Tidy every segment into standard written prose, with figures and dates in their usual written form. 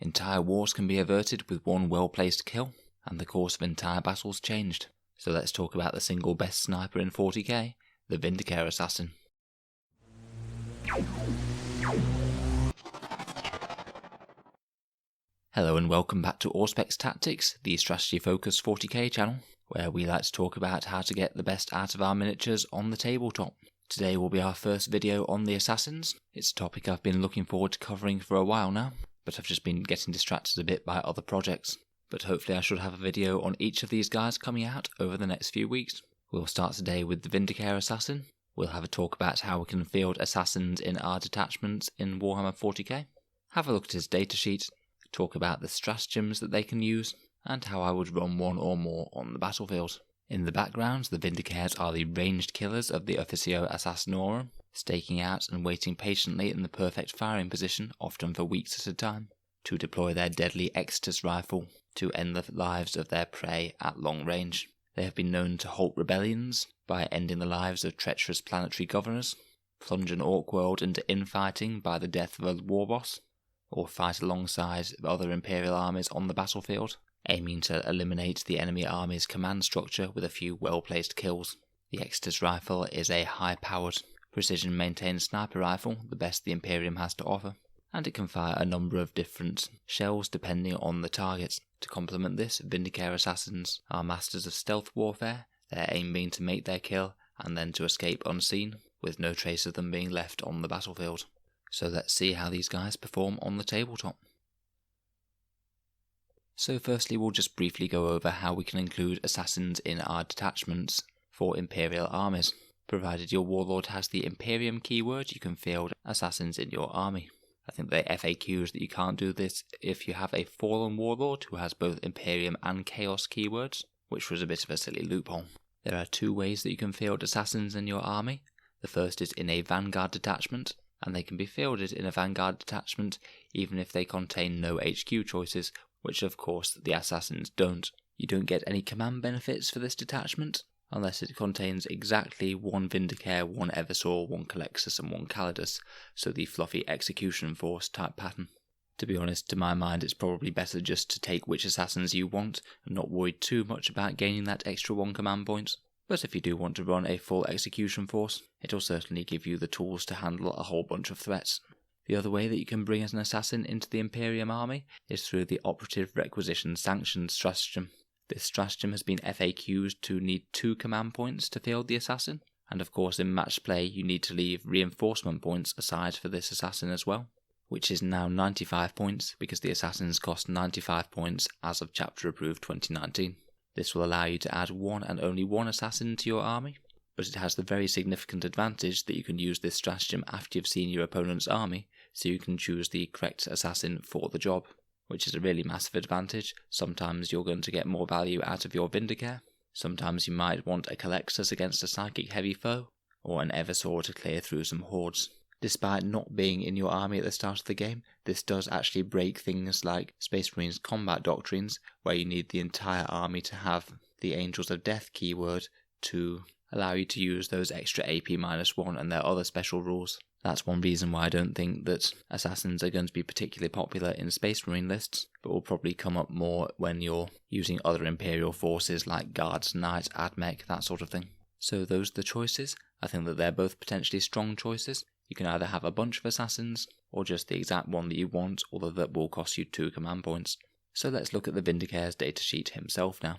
Entire wars can be averted with one well-placed kill, and the course of entire battles changed. So let's talk about the single best sniper in 40k, the Vindicare Assassin. Hello and welcome back to Auspex Tactics, the strategy-focused 40k channel, where we like to talk about how to get the best out of our miniatures on the tabletop. Today will be our first video on the Assassins. It's a topic I've been looking forward to covering for a while now, but I've just been getting distracted a bit by other projects. But hopefully I should have a video on each of these guys coming out over the next few weeks. We'll start today with the Vindicare Assassin. We'll have a talk about how we can field assassins in our detachments in Warhammer 40k. Have a look at his datasheet, talk about the stratagems that they can use, and how I would run one or more on the battlefield. In the background, the Vindicares are the ranged killers of the Officio Assassinorum, staking out and waiting patiently in the perfect firing position, often for weeks at a time, to deploy their deadly Extus rifle to end the lives of their prey at long range. They have been known to halt rebellions by ending the lives of treacherous planetary governors, plunge an orc world into infighting by the death of a war boss, or fight alongside other Imperial armies on the battlefield, aiming to eliminate the enemy army's command structure with a few well-placed kills. The Extus rifle is a high-powered, precision-maintained sniper rifle, the best the Imperium has to offer, and it can fire a number of different shells depending on the target. To complement this, Vindicare assassins are masters of stealth warfare, their aim being to make their kill and then to escape unseen, with no trace of them being left on the battlefield. So let's see how these guys perform on the tabletop. So firstly, we'll just briefly go over how we can include assassins in our detachments for Imperial armies. Provided your warlord has the Imperium keyword, you can field assassins in your army. I think they FAQs that you can't do this if you have a fallen warlord who has both Imperium and Chaos keywords, which was a bit of a silly loophole. There are two ways that you can field assassins in your army. The first is in a Vanguard detachment, and they can be fielded in a Vanguard detachment even if they contain no HQ choices, which of course the assassins don't. You don't get any command benefits for this detachment, unless it contains exactly one Vindicare, one Eversaw, one Calexus and one Calidus, so the fluffy execution force type pattern. To be honest, to my mind it's probably better just to take which assassins you want and not worry too much about gaining that extra one command point. But if you do want to run a full execution force, it'll certainly give you the tools to handle a whole bunch of threats. The other way that you can bring as an assassin into the Imperium army is through the Operative Requisition Sanctioned Stratagem. This stratagem has been FAQ'd to need 2 command points to field the assassin, and of course in match play you need to leave reinforcement points aside for this assassin as well, which is now 95 points because the assassins cost 95 points as of Chapter Approved 2019. This will allow you to add one and only one assassin to your army, but it has the very significant advantage that you can use this stratagem after you've seen your opponent's army, so you can choose the correct assassin for the job, which is a really massive advantage. Sometimes you're going to get more value out of your Vindicare, sometimes you might want a Calexus against a psychic heavy foe, or an Eversaw to clear through some hordes. Despite not being in your army at the start of the game, this does actually break things like Space Marines combat doctrines, where you need the entire army to have the Angels of Death keyword to allow you to use those extra AP-1 and their other special rules. That's one reason why I don't think that assassins are going to be particularly popular in Space Marine lists, but will probably come up more when you're using other Imperial forces like Guards, Knight, Admech, that sort of thing. So those are the choices. I think that they're both potentially strong choices. You can either have a bunch of assassins, or just the exact one that you want, although that will cost you 2 command points. So let's look at the Vindicare's datasheet himself now.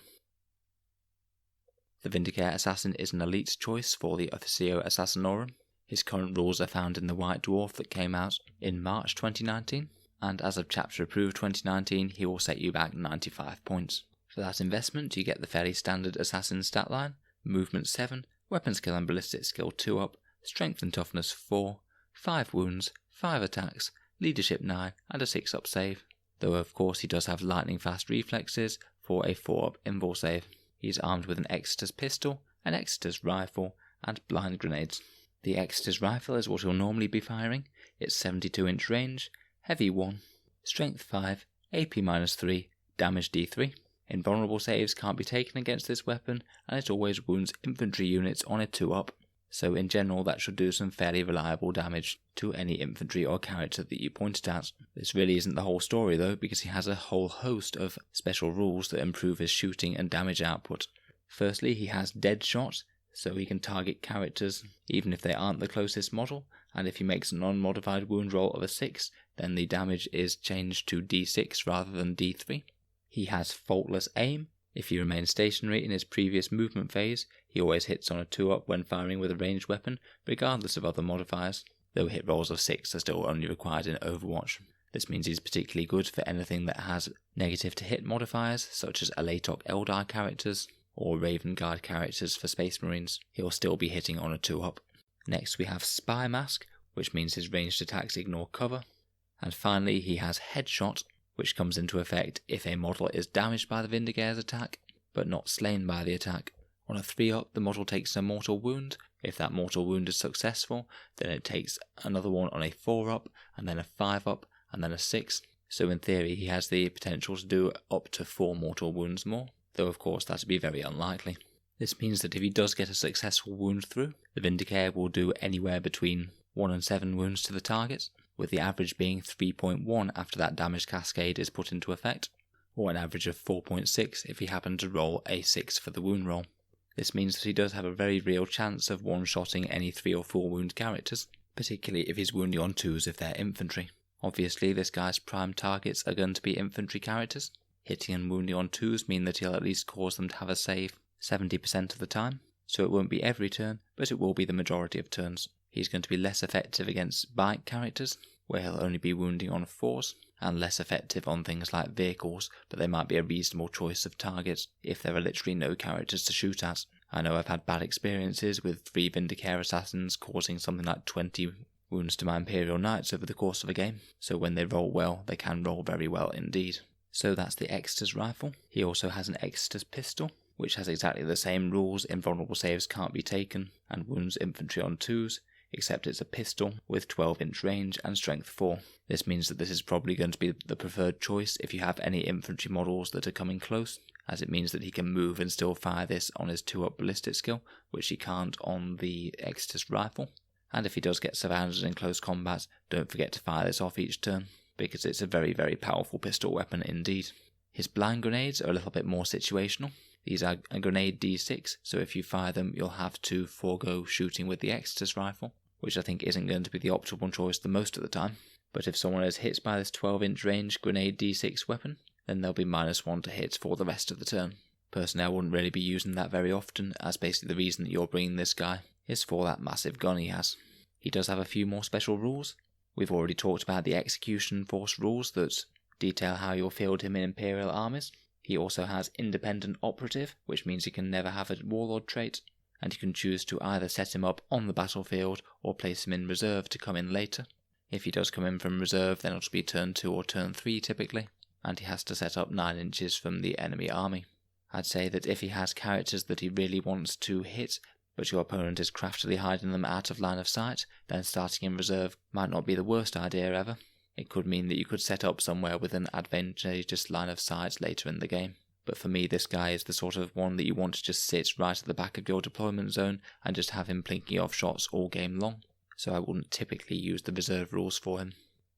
The Vindicare Assassin is an elite choice for the Officio Assassinorum. His current rules are found in the White Dwarf that came out in March 2019, and as of Chapter Approved 2019 he will set you back 95 points. For that investment you get the fairly standard Assassin stat line, Movement 7, Weapon Skill and Ballistic Skill 2 up, Strength and Toughness 4, 5 wounds, 5 attacks, Leadership 9 and a 6 up save. Though of course he does have lightning fast reflexes for a 4 up invul save. He is armed with an Extus pistol, an Extus rifle and blind grenades. The Extus rifle is what he'll normally be firing. It's 72-inch range, heavy 1, strength 5, AP-3, damage D3. Invulnerable saves can't be taken against this weapon, and it always wounds infantry units on a 2 up. so in general that should do some fairly reliable damage to any infantry or character that you pointed at. This really isn't the whole story though, because he has a whole host of special rules that improve his shooting and damage output. Firstly, he has dead shot, so he can target characters even if they aren't the closest model, and if he makes a non-modified wound roll of a 6, then the damage is changed to d6 rather than d3. He has faultless aim. If he remains stationary in his previous movement phase, he always hits on a 2-up when firing with a ranged weapon, regardless of other modifiers, though hit rolls of 6 are still only required in Overwatch. This means he's particularly good for anything that has negative to hit modifiers, such as Alatok Eldar characters, or Raven Guard characters for Space Marines. He'll still be hitting on a 2-up. Next we have Spy Mask, which means his ranged attacks ignore cover. And finally he has Headshot, which comes into effect if a model is damaged by the Vindicare's attack, but not slain by the attack. On a 3-up, the model takes a mortal wound. If that mortal wound is successful, then it takes another one on a 4-up, and then a 5-up, and then a 6. So in theory, he has the potential to do up to 4 mortal wounds more, though of course that would be very unlikely. This means that if he does get a successful wound through, the Vindicare will do anywhere between 1 and 7 wounds to the target, with the average being 3.1 after that damage cascade is put into effect, or an average of 4.6 if he happened to roll a 6 for the wound roll. This means that he does have a very real chance of one-shotting any 3 or 4 wound characters, particularly if he's wounding on 2s if they're infantry. Obviously this guy's prime targets are going to be infantry characters. Hitting and wounding on 2s mean that he'll at least cause them to have a save 70% of the time, so it won't be every turn, but it will be the majority of turns. He's going to be less effective against bike characters, where he'll only be wounding on 4s, and less effective on things like vehicles, but they might be a reasonable choice of targets if there are literally no characters to shoot at. I know I've had bad experiences with 3 Vindicare assassins causing something like 20 wounds to my Imperial Knights over the course of a game, so when they roll well, they can roll very well indeed. So that's the Exeter's rifle. He also has an Exeter's pistol, which has exactly the same rules: invulnerable saves can't be taken, and wounds infantry on 2s, except it's a pistol with 12-inch range and strength 4. This means that this is probably going to be the preferred choice if you have any infantry models that are coming close, as it means that he can move and still fire this on his 2-up ballistic skill, which he can't on the Exeter's rifle. And if he does get surrounded in close combat, don't forget to fire this off each turn, because it's a very, very powerful pistol weapon indeed. His blind grenades are a little bit more situational. These are a grenade D6, so if you fire them, you'll have to forego shooting with the Exeter's rifle, which I think isn't going to be the optimal choice the most of the time. But if someone is hit by this 12-inch range grenade D6 weapon, then they'll be -1 to hit for the rest of the turn. Personally, I wouldn't really be using that very often, as basically the reason that you're bringing this guy is for that massive gun he has. He does have a few more special rules. We've already talked about the execution force rules that detail how you'll field him in Imperial armies. He also has Independent Operative, which means he can never have a Warlord trait, and you can choose to either set him up on the battlefield or place him in reserve to come in later. If he does come in from reserve, then it'll be turn 2 or turn 3 typically, and he has to set up 9 inches from the enemy army. I'd say that if he has characters that he really wants to hit, but your opponent is craftily hiding them out of line of sight, then starting in reserve might not be the worst idea ever. It could mean that you could set up somewhere with an advantageous line of sight later in the game. But for me, this guy is the sort of one that you want to just sit right at the back of your deployment zone and just have him plinking off shots all game long. So I wouldn't typically use the reserve rules for him.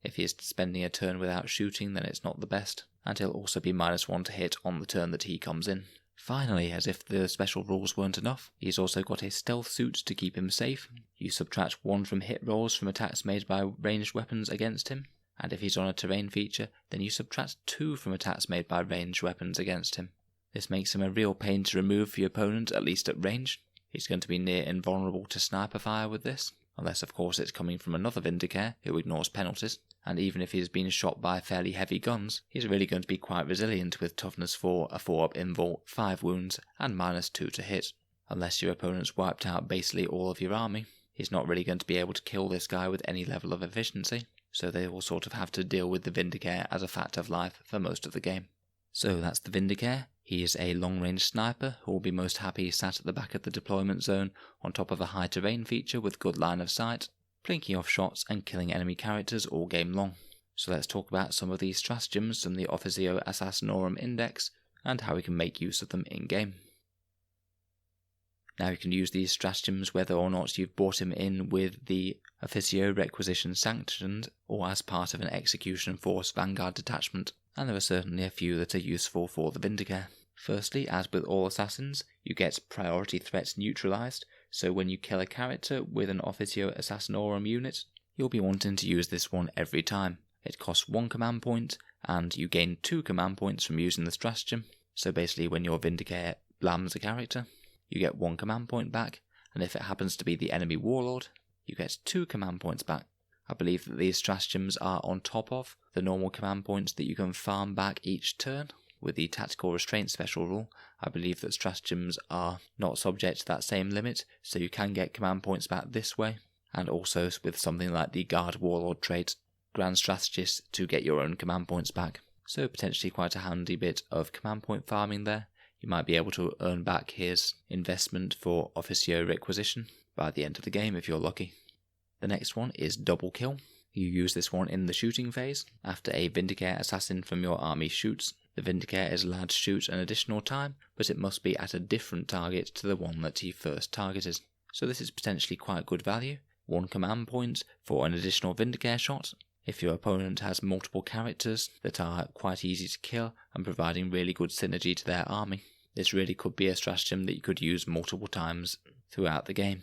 If he is spending a turn without shooting, then it's not the best, and he'll also be -1 to hit on the turn that he comes in. Finally, as if the special rules weren't enough, he's also got a stealth suit to keep him safe. You subtract 1 from hit rolls from attacks made by ranged weapons against him, and if he's on a terrain feature, then you subtract 2 from attacks made by ranged weapons against him. This makes him a real pain to remove for your opponent, at least at range. He's going to be near invulnerable to sniper fire with this, unless of course it's coming from another Vindicare who ignores penalties, and even if he's been shot by fairly heavy guns, he's really going to be quite resilient with toughness 4, a 4-up invul, 5 wounds, and -2 to hit. Unless your opponent's wiped out basically all of your army, he's not really going to be able to kill this guy with any level of efficiency, so they will sort of have to deal with the Vindicare as a fact of life for most of the game. So that's the Vindicare. He is a long-range sniper who will be most happy sat at the back of the deployment zone on top of a high terrain feature with good line of sight, plinking off shots and killing enemy characters all game long. So let's talk about some of these stratagems from the Officio Assassinorum Index and how we can make use of them in game. Now you can use these stratagems whether or not you've brought him in with the Officio Requisition Sanctioned or as part of an Execution Force Vanguard detachment, and there are certainly a few that are useful for the Vindicare. Firstly, as with all assassins, you get priority threats neutralized, so when you kill a character with an Officio Assassinorum unit, you'll be wanting to use this one every time. It costs 1 command point, and you gain 2 command points from using the stratagem, so basically when your Vindicare blams a character, you get 1 command point back, and if it happens to be the enemy warlord, you get 2 command points back. I believe that these stratagems are on top of the normal command points that you can farm back each turn. With the Tactical Restraint special rule, I believe that stratagems are not subject to that same limit, so you can get command points back this way, and also with something like the Guard Warlord trait, Grand Strategist to get your own command points back. So potentially quite a handy bit of command point farming there. You might be able to earn back his investment for Officio Requisition by the end of the game if you're lucky. The next one is Double Kill. You use this one in the shooting phase. After a Vindicare assassin from your army shoots, the Vindicare is allowed to shoot an additional time, but it must be at a different target to the one that he first targeted. So this is potentially quite good value. 1 command point for an additional Vindicare shot. If your opponent has multiple characters that are quite easy to kill and providing really good synergy to their army, this really could be a stratagem that you could use multiple times throughout the game.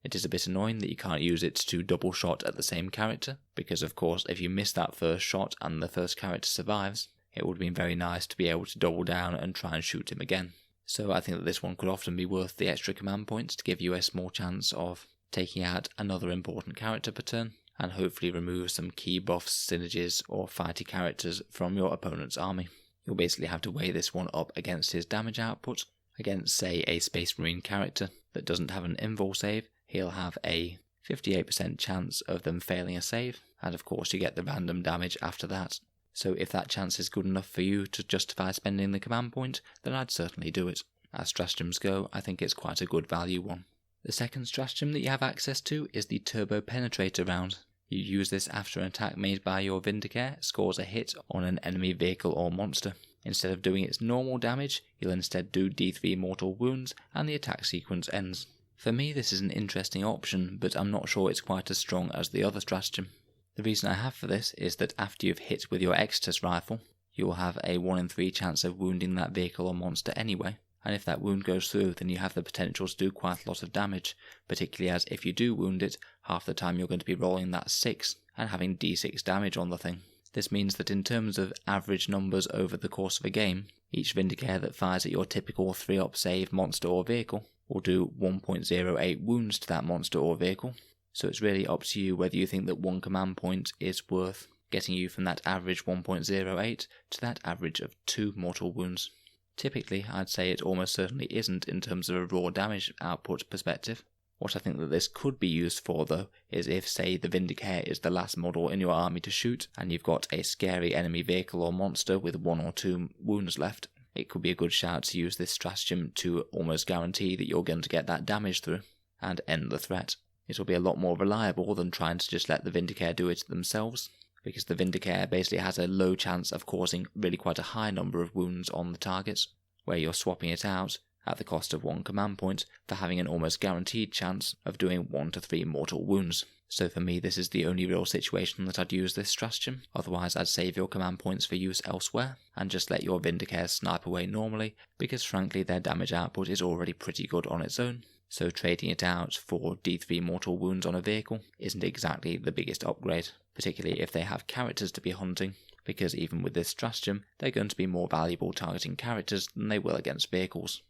It is a bit annoying that you can't use it to double shot at the same character, because of course if you miss that first shot and the first character survives, it would have been very nice to be able to double down and try and shoot him again. So I think that this one could often be worth the extra command points to give you a small chance of taking out another important character per turn, and hopefully remove some key buffs, synergies or fighty characters from your opponent's army. You'll basically have to weigh this one up against his damage output. Against, say, a Space Marine character that doesn't have an invul save, he'll have a 58% chance of them failing a save, and of course you get the random damage after that. So if that chance is good enough for you to justify spending the command point, then I'd certainly do it. As stratagems go, I think it's quite a good value one. The second stratagem that you have access to is the Turbo Penetrator round. You use this after an attack made by your Vindicare scores a hit on an enemy vehicle or monster. Instead of doing its normal damage, you'll instead do D3 mortal wounds and the attack sequence ends. For me this is an interesting option, but I'm not sure it's quite as strong as the other stratagem. The reason I have for this is that after you've hit with your Extus rifle, you will have a 1 in 3 chance of wounding that vehicle or monster anyway, and if that wound goes through then you have the potential to do quite a lot of damage, particularly as if you do wound it, half the time you're going to be rolling that 6 and having d6 damage on the thing. This means that in terms of average numbers over the course of a game, each Vindicare that fires at your typical 3-up save monster or vehicle will do 1.08 wounds to that monster or vehicle. So it's really up to you whether you think that 1 command point is worth getting you from that average 1.08 to that average of 2 mortal wounds. Typically, I'd say it almost certainly isn't in terms of a raw damage output perspective. What I think that this could be used for though is if, say, the Vindicare is the last model in your army to shoot and you've got a scary enemy vehicle or monster with 1 or 2 wounds left, it could be a good shout to use this stratagem to almost guarantee that you're going to get that damage through and end the threat. It will be a lot more reliable than trying to just let the Vindicare do it themselves, because the Vindicare basically has a low chance of causing really quite a high number of wounds on the targets, where you're swapping it out at the cost of 1 command point for having an almost guaranteed chance of doing 1 to 3 mortal wounds. So for me this is the only real situation that I'd use this stratagem, otherwise I'd save your command points for use elsewhere and just let your Vindicare snipe away normally, because frankly their damage output is already pretty good on its own. So trading it out for D3 mortal wounds on a vehicle isn't exactly the biggest upgrade, particularly if they have characters to be hunting, because even with this stratagem, they're going to be more valuable targeting characters than they will against vehicles.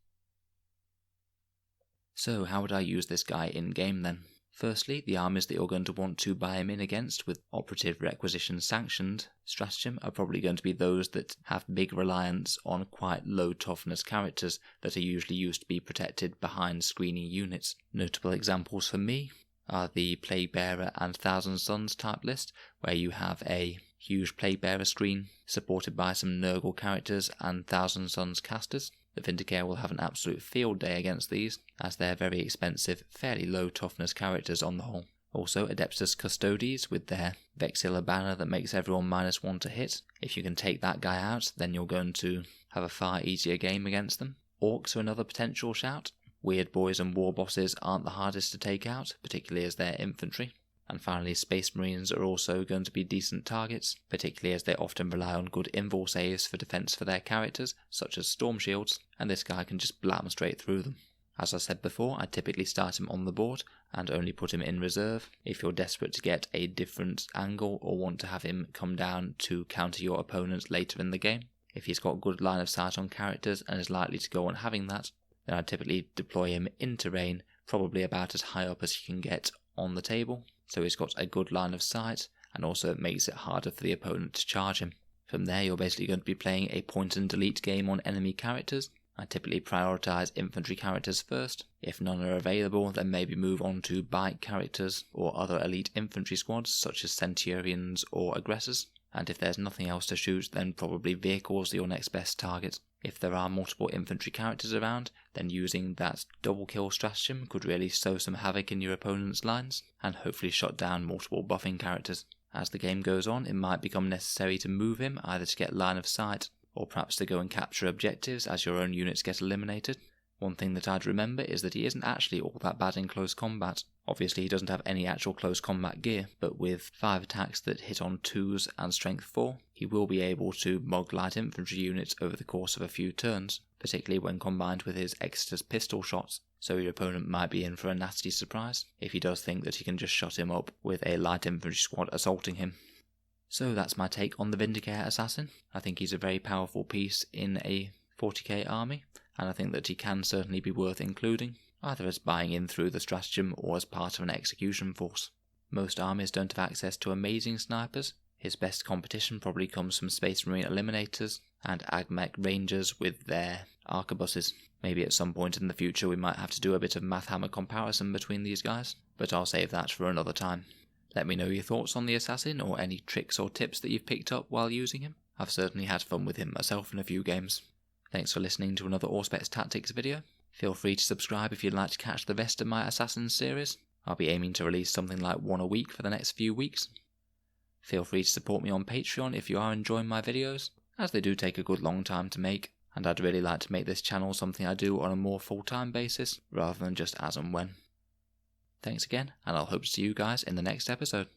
So how would I use this guy in game then? Firstly, the armies that you're going to want to buy him in against with Operative Requisition Sanctioned stratagem are probably going to be those that have big reliance on quite low toughness characters that are usually used to be protected behind screening units. Notable examples for me are the Plague Bearer and Thousand Suns type list, where you have a huge Plague Bearer screen supported by some Nurgle characters and Thousand Suns casters. The Vindicare will have an absolute field day against these, as they're very expensive, fairly low toughness characters on the whole. Also, Adeptus Custodes with their Vexilla banner that makes everyone -1 to hit. If you can take that guy out, then you're going to have a far easier game against them. Orcs are another potential shout. Weird boys and war bosses aren't the hardest to take out, particularly as they're infantry. And finally, Space Marines are also going to be decent targets, particularly as they often rely on good invul saves for defense for their characters, such as Storm Shields, and this guy can just blam straight through them. As I said before, I typically start him on the board and only put him in reserve. If you're desperate to get a different angle or want to have him come down to counter your opponents later in the game, if he's got good line of sight on characters and is likely to go on having that, then I typically deploy him in terrain, probably about as high up as you can get on the table, so he's got a good line of sight, and also it makes it harder for the opponent to charge him. From there, you're basically going to be playing a point and delete game on enemy characters. I typically prioritise infantry characters first. If none are available, then maybe move on to bike characters or other elite infantry squads such as centurions or aggressors. And if there's nothing else to shoot, then probably vehicles are your next best target. If there are multiple infantry characters around, then using that double kill stratagem could really sow some havoc in your opponent's lines, and hopefully shut down multiple buffing characters. As the game goes on, it might become necessary to move him, either to get line of sight, or perhaps to go and capture objectives as your own units get eliminated. One thing that I'd remember is that he isn't actually all that bad in close combat. Obviously he doesn't have any actual close combat gear, but with 5 attacks that hit on 2s and strength 4, he will be able to mug light infantry units over the course of a few turns, particularly when combined with his Exeter's pistol shots, so your opponent might be in for a nasty surprise if he does think that he can just shut him up with a light infantry squad assaulting him. So that's my take on the Vindicare Assassin. I think he's a very powerful piece in a 40k army, and I think that he can certainly be worth including, either as buying in through the stratagem or as part of an execution force. Most armies don't have access to amazing snipers. His best competition probably comes from Space Marine Eliminators and AgMech Rangers with their arquebuses. Maybe at some point in the future we might have to do a bit of math hammer comparison between these guys, but I'll save that for another time. Let me know your thoughts on the assassin or any tricks or tips that you've picked up while using him. I've certainly had fun with him myself in a few games. Thanks for listening to another Auspex Tactics video. Feel free to subscribe if you'd like to catch the rest of my Assassins series. I'll be aiming to release something like 1 a week for the next few weeks. Feel free to support me on Patreon if you are enjoying my videos, as they do take a good long time to make, and I'd really like to make this channel something I do on a more full-time basis, rather than just as and when. Thanks again, and I'll hope to see you guys in the next episode.